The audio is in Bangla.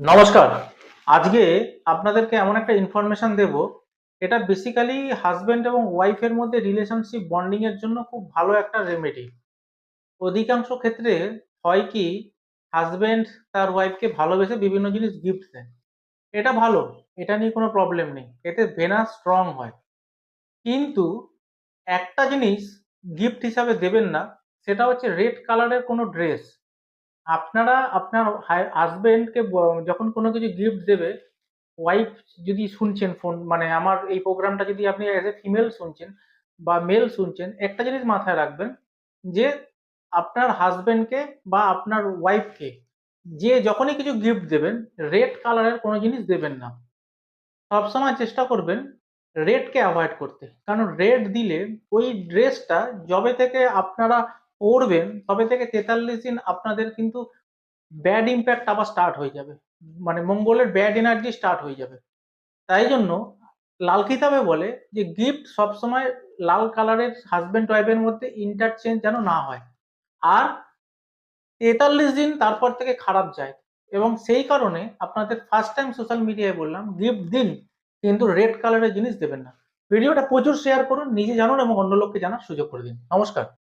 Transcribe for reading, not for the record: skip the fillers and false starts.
নমস্কার। আজকে আপনাদেরকে এমন একটা ইনফরমেশন দেব, এটা বেসিক্যালি হাসব্যান্ড এবং ওয়াইফের মধ্যে রিলেশনশিপ বন্ডিং এর জন্য খুব ভালো একটা রেমেডি। অধিকাংশ ক্ষেত্রে হয় কি, হাসব্যান্ড তার ওয়াইফকে ভালোবেসে বিভিন্ন জিনিস গিফট দেয়। এটা ভালো, এটা নিয়ে কোনো প্রবলেম নেই, এতে ভেনাস স্ট্রং হয়। কিন্তু একটা জিনিস গিফট হিসাবে দেবেন না, সেটা হচ্ছে রেড কালারের কোনো ড্রেস। আপনারা আপনার হাজবেন্ডকে যখন কোনো কিছু গিফট দেবে, ওয়াইফ যদি শুনছেন ফোন, মানে আমার এই প্রোগ্রামটা যদি আপনি অ্যাজ এ ফিমেল শুনছেন বা মেল শুনছেন, একটা জিনিস মাথায় রাখবেন যে আপনার হাজবেন্ডকে বা আপনার ওয়াইফকে যে যখনই কিছু গিফট দেবেন, রেড কালারের কোনো জিনিস দেবেন না। সবসময় চেষ্টা করবেন রেডকে অ্যাভয়েড করতে, কারণ রেড দিলে ওই ড্রেসটা যবে থেকে আপনারা পরবেন তবে থেকে 43 দিন আপনাদের কিন্তু ব্যাড ইম্প্যাক্ট আবার স্টার্ট হয়ে যাবে, মানে মঙ্গলের ব্যাড এনার্জি স্টার্ট হয়ে যাবে। তাই জন্য লাল কিতাবে বলে যে গিফট সবসময় লাল কালারের হাজবেন্ড ওয়াইফের মধ্যে ইন্টারচেঞ্জ যেন না হয়। আর 43 দিন তারপর থেকে খারাপ যায়, এবং সেই কারণে আপনাদের ফার্স্ট টাইম সোশ্যাল মিডিয়ায় বললাম গিফট দিন, কিন্তু রেড কালারের জিনিস দেবেন না। ভিডিওটা প্রচুর শেয়ার করুন, নিজে জানুন এবং অন্য লোককে জানার সুযোগ করে দিন। নমস্কার।